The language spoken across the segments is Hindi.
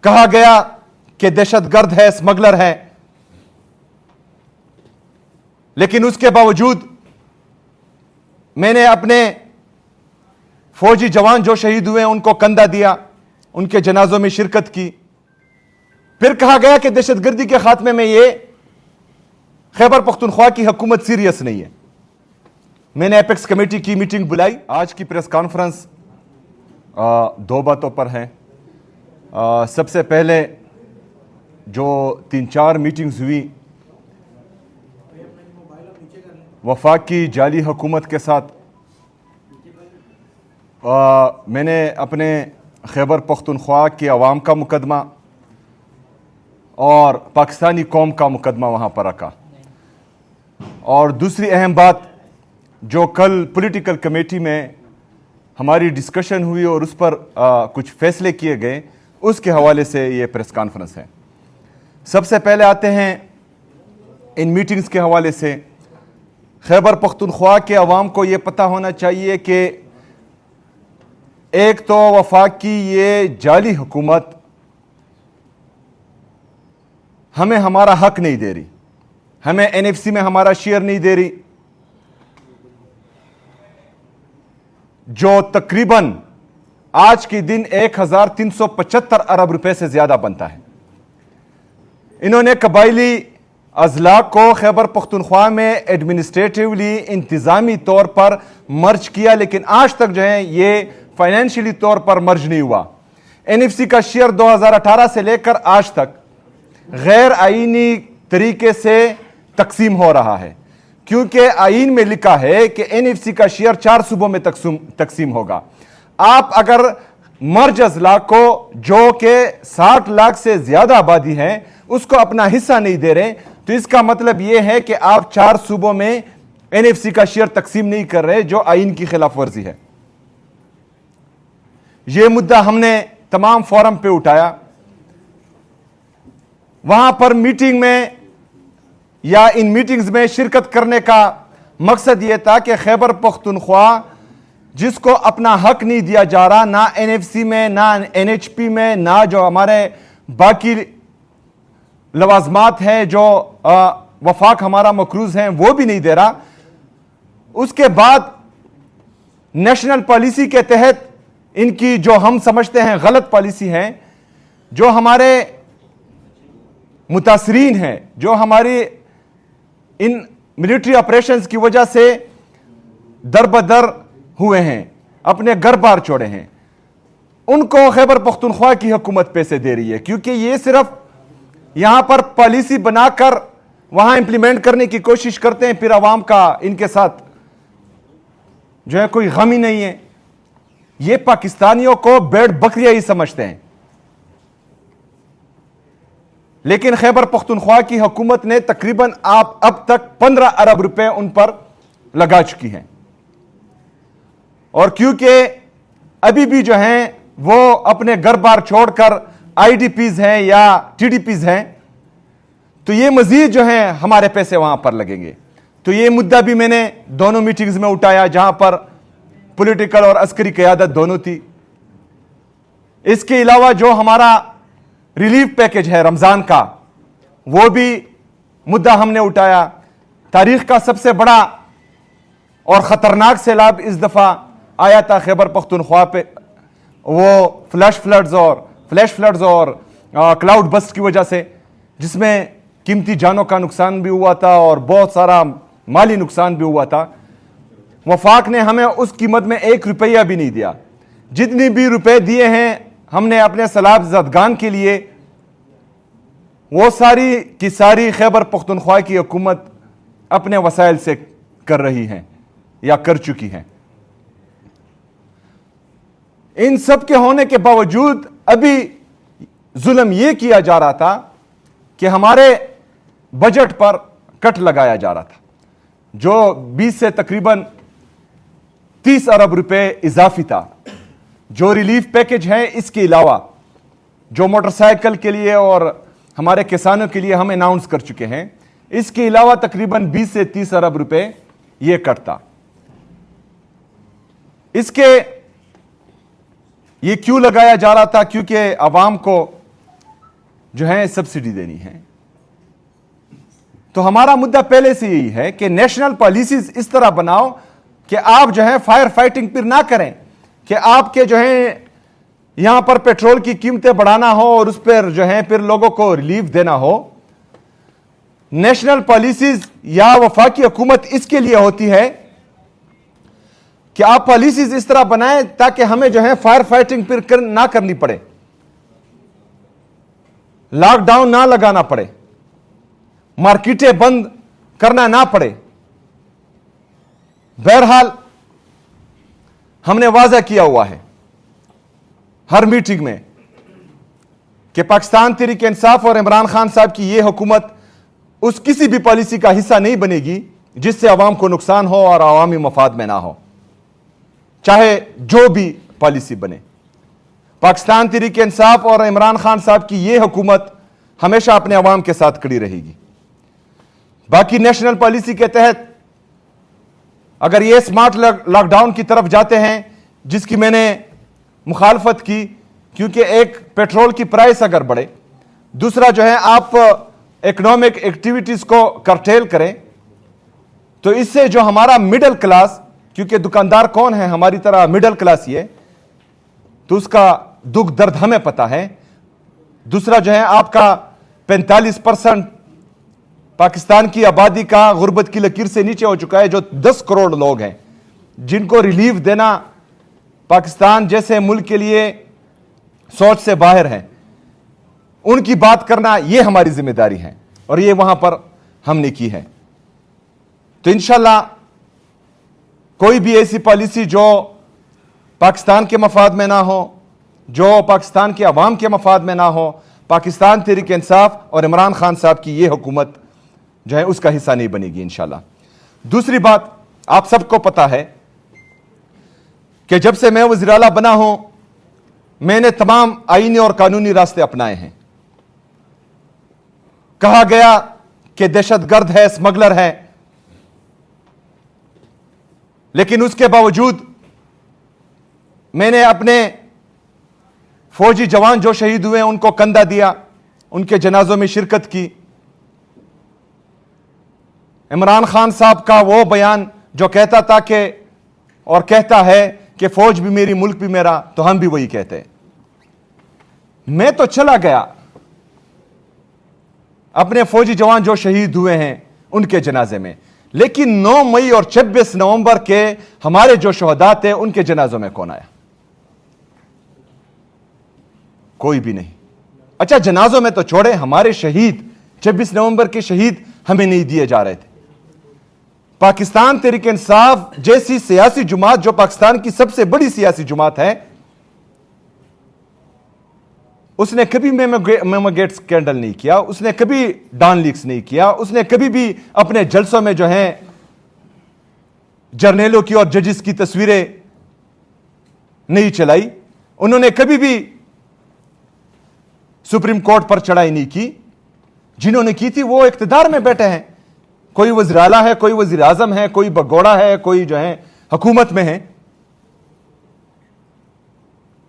कहा गया कि दहशतगर्द है, स्मगलर है, लेकिन उसके बावजूद मैंने अपने फौजी जवान जो शहीद हुए उनको कंधा दिया, उनके जनाजों में शिरकत की। फिर कहा गया कि दहशतगर्दी के खात्मे में ये खैबर पख्तूनख्वा की हुकूमत सीरियस नहीं है। मैंने एपेक्स कमेटी की मीटिंग बुलाई। आज की प्रेस कॉन्फ्रेंस दो बातों पर है। सबसे पहले जो 3-4 मीटिंग्स हुई वफाकी जाली हुकूमत के साथ, मैंने अपने खैबर पख्तूनख्वा की अवाम का मुकदमा और पाकिस्तानी कौम का मुकदमा वहाँ पर रखा। और दूसरी अहम बात जो कल पॉलिटिकल कमेटी में हमारी डिस्कशन हुई और उस पर कुछ फैसले किए गए, उसके हवाले से ये प्रेस कॉन्फ्रेंस है। सबसे पहले आते हैं इन मीटिंग्स के हवाले से। खैबर पख्तूनख्वा के अवाम को ये पता होना चाहिए कि एक तो वफाक की ये जाली हुकूमत हमें हमारा हक नहीं दे रही, हमें एनएफसी में हमारा शेयर नहीं दे रही, जो तकरीबन आज के दिन 1375 अरब रुपए से ज्यादा बनता है। इन्होंने कबायली अजला को खैबर पख्तूनख्वा में एडमिनिस्ट्रेटिवली इंतजामी तौर पर मर्ज किया, लेकिन आज तक जो है ये फाइनेंशियली तौर पर मर्ज नहीं हुआ। एनएफसी का शेयर 2018 से लेकर आज तक गैर आईनी तरीके से तकसीम हो रहा है, क्योंकि आईन में लिखा है कि एनएफसी का शेयर 4 सूबों में तकसीम होगा। आप अगर मर्ज अजला को जो कि 60 लाख से ज्यादा आबादी है उसको अपना हिस्सा नहीं दे रहे, तो इसका मतलब यह है कि आप 4 सूबों में एनएफसी का शेयर तकसीम नहीं कर रहे, जो आईन की खिलाफ वर्जी है। यह मुद्दा हमने तमाम फोरम पे उठाया। वहां पर मीटिंग में या इन मीटिंग्स में शिरकत करने का मकसद यह था कि खैबर पख्तूनख्वा जिसको अपना हक नहीं दिया जा रहा, ना एनएफसी में, ना एनएचपी में, ना जो हमारे बाकी लवाजमात हैं जो वफाक हमारा मकरूज हैं, वो भी नहीं दे रहा। उसके बाद नेशनल पॉलिसी के तहत इनकी जो हम समझते हैं गलत पॉलिसी है, जो हमारे मुतासरीन हैं, जो हमारी इन मिलिट्री ऑपरेशंस की वजह से दरबदर हुए हैं, अपने घर बार छोड़े हैं, उनको खैबर पख्तूनख्वा की हुकूमत पैसे दे रही है, क्योंकि ये सिर्फ यहां पर पॉलिसी बनाकर वहां इंप्लीमेंट करने की कोशिश करते हैं, फिर अवाम का इनके साथ जो है कोई गम ही नहीं है। ये पाकिस्तानियों को भेड़ बकरियां ही समझते हैं। लेकिन खैबर पख्तूनख्वा की हुकूमत ने तकरीबन अब तक 15 अरब रुपए उन पर लगा चुकी है। और क्योंकि अभी भी जो हैं वो अपने घर बार छोड़कर आईडीपीज हैं या टीडीपीज हैं, तो ये मजीद जो हैं हमारे पैसे वहां पर लगेंगे। तो ये मुद्दा भी मैंने दोनों मीटिंग्स में उठाया, जहां पर पॉलिटिकल और अस्करी क़यादत दोनों थी। इसके अलावा जो हमारा रिलीफ पैकेज है रमजान का, वो भी मुद्दा हमने उठाया। तारीख का सबसे बड़ा और खतरनाक सैलाब इस दफा आया था खैबर पख्तूनख्वा पे, वो फ्लैश फ्लड्स और क्लाउड बस्ट की वजह से, जिसमें कीमती जानों का नुकसान भी हुआ था और बहुत सारा माली नुकसान भी हुआ था। वफाक ने हमें उस कीमत में 1 रुपया भी नहीं दिया। जितनी भी रुपए दिए हैं हमने अपने सैलाब ज़दगान के लिए, वो सारी की सारी खैबर पख्तूनख्वा की हुकूमत अपने वसाइल से कर रही हैं या कर चुकी हैं। इन सब के होने के बावजूद अभी जुल्म यह किया जा रहा था कि हमारे बजट पर कट लगाया जा रहा था, जो 20 से तकरीबन 30 अरब रुपए इजाफी था। जो रिलीफ पैकेज है, इसके अलावा जो मोटरसाइकिल के लिए और हमारे किसानों के लिए हम अनाउंस कर चुके हैं, इसके अलावा तकरीबन 20 से 30 अरब रुपए यह कटता। इसके ये क्यों लगाया जा रहा था? क्योंकि आवाम को जो है सब्सिडी देनी है। तो हमारा मुद्दा पहले से यही है कि नेशनल पॉलिसीज इस तरह बनाओ कि आप जो है फायर फाइटिंग फिर ना करें, कि आपके जो है यहां पर पेट्रोल की कीमतें बढ़ाना हो और उस पर जो है फिर लोगों को रिलीफ देना हो। नेशनल पॉलिसीज या वफाकी हुकूमत इसके लिए होती है कि आप पॉलिसीज इस तरह बनाएं ताकि हमें जो है फायर फाइटिंग फिर ना करनी पड़े, लॉकडाउन ना लगाना पड़े, मार्केटें बंद करना ना पड़े। बहरहाल हमने वाज़ा किया हुआ है हर मीटिंग में कि पाकिस्तान तहरीक इंसाफ और इमरान खान साहब की यह हुकूमत उस किसी भी पॉलिसी का हिस्सा नहीं बनेगी जिससे अवाम को नुकसान हो और अवामी मफाद में ना हो, चाहे जो भी पॉलिसी बने। पाकिस्तान तहरीक इंसाफ और इमरान खान साहब की यह हुकूमत हमेशा अपने अवाम के साथ खड़ी रहेगी। बाकी नेशनल पॉलिसी के तहत अगर ये स्मार्ट लॉकडाउन की तरफ जाते हैं जिसकी मैंने मुखालफत की, क्योंकि एक पेट्रोल की प्राइस अगर बढ़े, दूसरा जो है आप इकोनॉमिक एक्टिविटीज को करटेल करें, तो इससे जो हमारा मिडिल क्लास, क्योंकि दुकानदार कौन है हमारी तरह मिडिल क्लास ही है, तो उसका दुख दर्द हमें पता है। दूसरा जो है आपका 45% पाकिस्तान की आबादी का गुर्बत की लकीर से नीचे हो चुका है, जो 10 करोड़ लोग हैं जिनको रिलीफ देना पाकिस्तान जैसे मुल्क के लिए सोच से बाहर है। उनकी बात करना यह हमारी जिम्मेदारी है और यह वहां पर हमने की है। तो इंशाल्लाह कोई भी ऐसी पॉलिसी जो पाकिस्तान के मफाद में ना हो, जो पाकिस्तान के अवाम के मफाद में ना हो, पाकिस्तान तहरीक इंसाफ और इमरान खान साहब की यह हुकूमत जो है उसका हिस्सा नहीं बनेगी इंशाल्लाह। दूसरी बात, आप सबको पता है कि जब से मैं वज़ीर आला बना हूं, मैंने तमाम आईनी और कानूनी रास्ते अपनाए हैं। कहा गया कि दहशतगर्द है, स्मगलर है, लेकिन उसके बावजूद मैंने अपने फौजी जवान जो शहीद हुए उनको कंधा दिया, उनके जनाजों में शिरकत की। इमरान खान साहब का वो बयान जो कहता था कि और कहता है कि फौज भी मेरी मुल्क भी मेरा, तो हम भी वही कहते हैं। मैं तो चला गया अपने फौजी जवान जो शहीद हुए हैं उनके जनाजे में, लेकिन 9 मई और 26 नवंबर के हमारे जो शहदा थे उनके जनाजों में कौन आया? कोई भी नहीं। अच्छा, जनाजों में तो छोड़े, हमारे शहीद 26 नवंबर के शहीद हमें नहीं दिए जा रहे थे। पाकिस्तान तहरीक इंसाफ जैसी सियासी जुमात, जो पाकिस्तान की सबसे बड़ी सियासी जुमात है, उसने कभी मेमोगेट स्कैंडल नहीं किया, उसने कभी डॉन लीक्स नहीं किया, उसने कभी भी अपने जलसों में जो है जर्नेलों की और जजेस की तस्वीरें नहीं चलाई, उन्होंने कभी भी सुप्रीम कोर्ट पर चढ़ाई नहीं की। जिन्होंने की थी वो इख्तिदार में बैठे हैं, कोई वज़ीर आला है, कोई वज़ीर आज़म है, कोई बगोड़ा है, कोई जो है हुकूमत में है।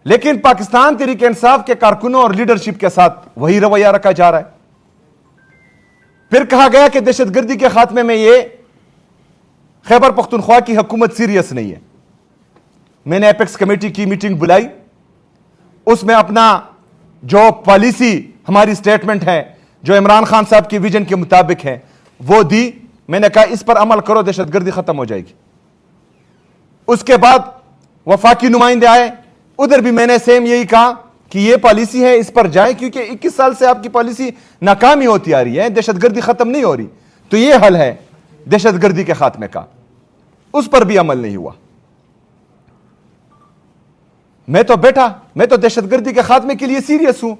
लेकिन पाकिस्तान तहरीक इंसाफ के कारकुनों और लीडरशिप के साथ वही रवैया रखा जा रहा है। फिर कहा गया कि दहशतगर्दी के खात्मे में ये खैबर पख्तूनख्वा की हुकूमत सीरियस नहीं है। मैंने एपेक्स कमेटी की मीटिंग बुलाई, उसमें अपना जो पॉलिसी हमारी स्टेटमेंट है जो इमरान खान साहब की विजन के मुताबिक है वो दी। मैंने कहा इस पर अमल करो, दहशतगर्दी खत्म हो जाएगी। उसके बाद वफाकी नुमाइंदे आए, उधर भी मैंने सेम यही कहा कि यह पॉलिसी है, इस पर जाए, क्योंकि 21 साल से आपकी पॉलिसी नाकामी होती आ रही है, दहशतगर्दी खत्म नहीं हो रही, तो यह हल है दहशतगर्दी के खात्मे का। उस पर भी अमल नहीं हुआ। मैं तो दहशतगर्दी के खात्मे के लिए सीरियस हूं,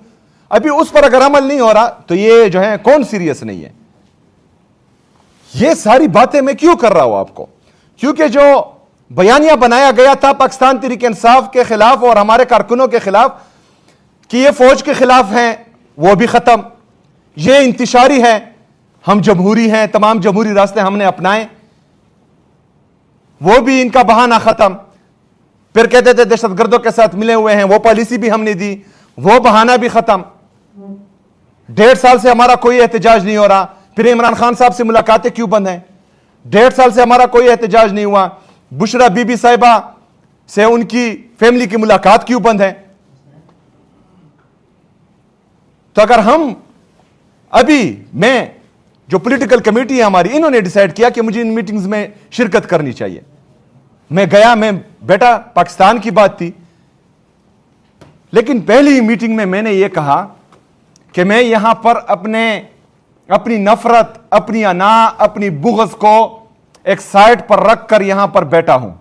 अभी उस पर अगर अमल नहीं हो रहा तो ये जो है कौन सीरियस नहीं है? ये सारी बातें मैं क्यों कर रहा हूं आपको? क्योंकि जो बयानिया बनाया गया था पाकिस्तान तहरीक इंसाफ के खिलाफ और हमारे कारकुनों के खिलाफ कि ये फौज के खिलाफ हैं, वो भी खत्म। ये इंतशारी है, हम जमहूरी हैं, तमाम जमहूरी रास्ते हमने अपनाए, वो भी इनका बहाना खत्म। फिर कहते थे दहशतगर्दों के साथ मिले हुए हैं, वो पॉलिसी भी हमने दी, वो बहाना भी खत्म। 1.5 साल से हमारा कोई एहतजाज नहीं हो रहा, फिर इमरान खान साहब से मुलाकातें क्यों बंद हैं? 1.5 साल से हमारा कोई एहतजाज नहीं हुआ, बुशरा बीबी साहिबा से उनकी फैमिली की मुलाकात क्यों बंद है? तो अगर हम मैं जो पॉलिटिकल कमेटी है हमारी, इन्होंने डिसाइड किया कि मुझे इन मीटिंग्स में शिरकत करनी चाहिए, मैं गया, मैं बेटा, पाकिस्तान की बात थी, लेकिन पहली ही मीटिंग में मैंने यह कहा कि मैं यहां पर अपनी नफरत, अपनी अना, अपनी बुग़्ज़ को एक साइड पर रखकर यहां पर बैठा हूं।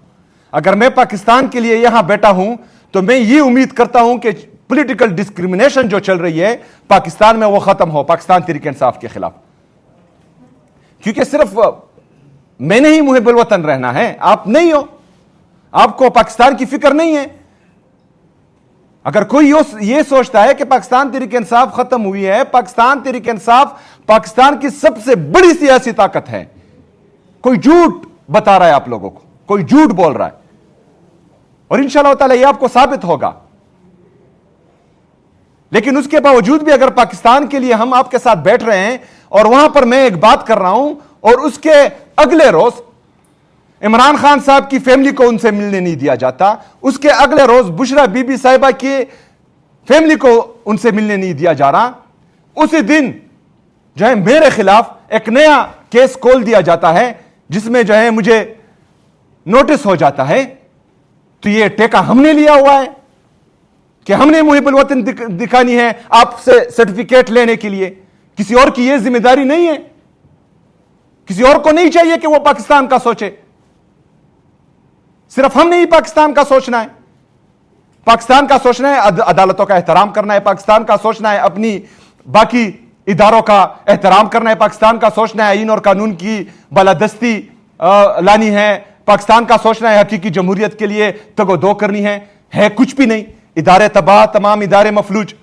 अगर मैं पाकिस्तान के लिए यहां बैठा हूं तो मैं ये उम्मीद करता हूं कि पॉलिटिकल डिस्क्रिमिनेशन जो चल रही है पाकिस्तान में वो खत्म हो, पाकिस्तान तहरीक-ए-इंसाफ के खिलाफ। क्योंकि सिर्फ मैंने ही मुहिब्बुल वतन रहना है, आप नहीं हो, आपको पाकिस्तान की फिक्र नहीं है। अगर कोई ये सोचता है कि पाकिस्तान तहरीक-ए-इंसाफ खत्म हुई है, पाकिस्तान तहरीक-ए-इंसाफ पाकिस्तान की सबसे बड़ी सियासी ताकत है। कोई झूठ बता रहा है आप लोगों को, कोई झूठ बोल रहा है, और इंशाअल्लाह ताला ये आपको साबित होगा। लेकिन उसके बावजूद भी अगर पाकिस्तान के लिए हम आपके साथ बैठ रहे हैं और वहां पर मैं एक बात कर रहा हूं और उसके अगले रोज इमरान खान साहब की फैमिली को उनसे मिलने नहीं दिया जाता, उसके अगले रोज बुशरा बीबी साहिबा की फैमिली को उनसे मिलने नहीं दिया जा रहा, उसी दिन जो है मेरे खिलाफ एक नया केस खोल दिया जाता है जिसमें जो है मुझे नोटिस हो जाता है, तो ये टेका हमने लिया हुआ है कि हमने मुहिब्बुल वतन दिखानी है आपसे सर्टिफिकेट लेने के लिए। किसी और की यह जिम्मेदारी नहीं है, किसी और को नहीं चाहिए कि वो पाकिस्तान का सोचे, सिर्फ हमने ही पाकिस्तान का सोचना है। पाकिस्तान का सोचना है अदालतों का एहतराम करना है, पाकिस्तान का सोचना है अपनी बाकी इदारों का एहतराम करना है, पाकिस्तान का सोचना है आईन और कानून की बालादस्ती लानी है, पाकिस्तान का सोचना है हकीकी जमहूरियत के लिए तगोदो करनी है कुछ भी नहीं। इदारे तबाह, तमाम इदारे मफलूज,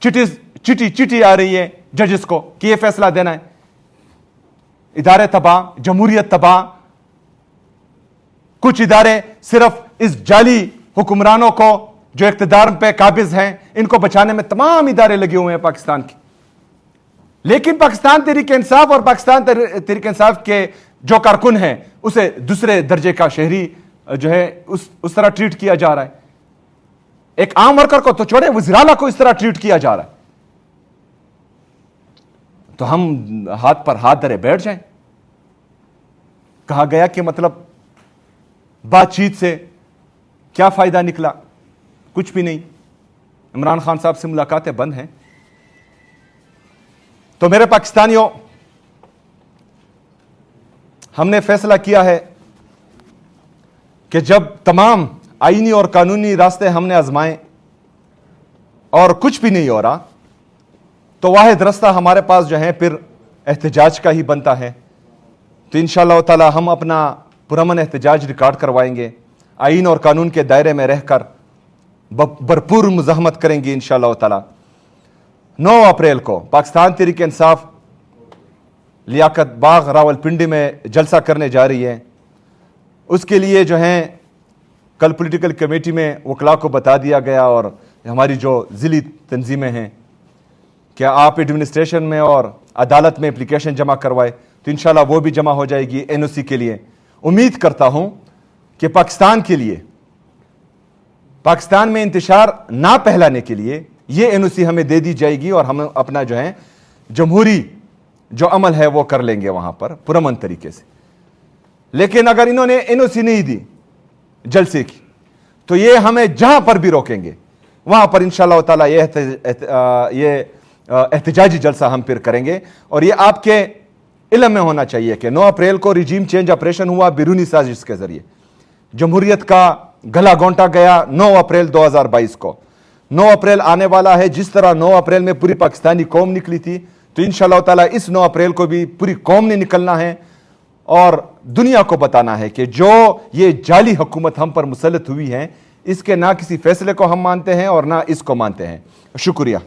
चिट्ठी आ रही है जजेस को कि यह फैसला देना है। इदारे तबाह, जमहूरियत तबाह, कुछ इदारे सिर्फ इस जाली हुक्मरानों को जो इख्तिदार पे काबिज हैं, इनको बचाने में तमाम इदारे लगे हुए हैं पाकिस्तान के। लेकिन पाकिस्तान तहरीक-ए-इंसाफ और पाकिस्तान तहरीक-ए-इंसाफ के जो कारकुन हैं उसे दूसरे दर्जे का शहरी जो है उस तरह ट्रीट किया जा रहा है। एक आम वर्कर को तो छोड़े, वज़ीर-ए-आला को इस तरह ट्रीट किया जा रहा है। तो हम हाथ पर हाथ धरे बैठ जाएं? कहा गया कि मतलब बातचीत से क्या फायदा निकला? कुछ भी नहीं। इमरान खान साहब से मुलाकातें बंद हैं। तो मेरे पाकिस्तानियों, हमने फैसला किया है कि जब तमाम आईनी और कानूनी रास्ते हमने आजमाए और कुछ भी नहीं हो रहा, तो वाहिद रास्ता हमारे पास जो है फिर एहतजाज का ही बनता है। तो इंशाअल्लाह ताला हम अपना पुरअमन एहतजाज रिकॉर्ड करवाएंगे, आईन और कानून के दायरे में रहकर भरपूर मुज़ाहमत करेंगे इंशाअल्लाह ताला। 9 अप्रैल को पाकिस्तान तहरीक-ए-इंसाफ लियाकत बाग रावलपिंडी में जलसा करने जा रही है। उसके लिए जो है कल पॉलिटिकल कमेटी में वकला को बता दिया गया और हमारी जो ज़िली तंजीमें हैं कि आप एडमिनिस्ट्रेशन में और अदालत में एप्लीकेशन जमा करवाए, तो इंशाल्लाह वो भी जमा हो जाएगी एनओसी के लिए। उम्मीद करता हूं कि पाकिस्तान के लिए, पाकिस्तान में इंतशार ना फैलाने के लिए ये एनओसी हमें दे दी जाएगी और हम अपना जो है जमहूरी जो अमल है वो कर लेंगे वहां पर पुरअमन तरीके से। लेकिन अगर इन्होंने एनओसी नहीं दी जलसे की, तो ये हमें जहां पर भी रोकेंगे वहां पर इंशाअल्लाह ताला ये एहतजाजी जलसा हम फिर करेंगे। और ये आपके इल्म में होना चाहिए कि 9 अप्रैल को रिजीम चेंज ऑपरेशन हुआ बिरूनी साजिश के जरिए, जमहूरियत का गला घोंटा गया 9 अप्रैल 2022 को। 9 अप्रैल आने वाला है, जिस तरह 9 अप्रैल में पूरी पाकिस्तानी कौम निकली थी, तो इंशाअल्लाह ताला इस 9 अप्रैल को भी पूरी कौम ने निकलना है और दुनिया को बताना है कि जो ये जाली हुकूमत हम पर मुसल्लत हुई है, इसके ना किसी फैसले को हम मानते हैं और ना इसको मानते हैं। शुक्रिया।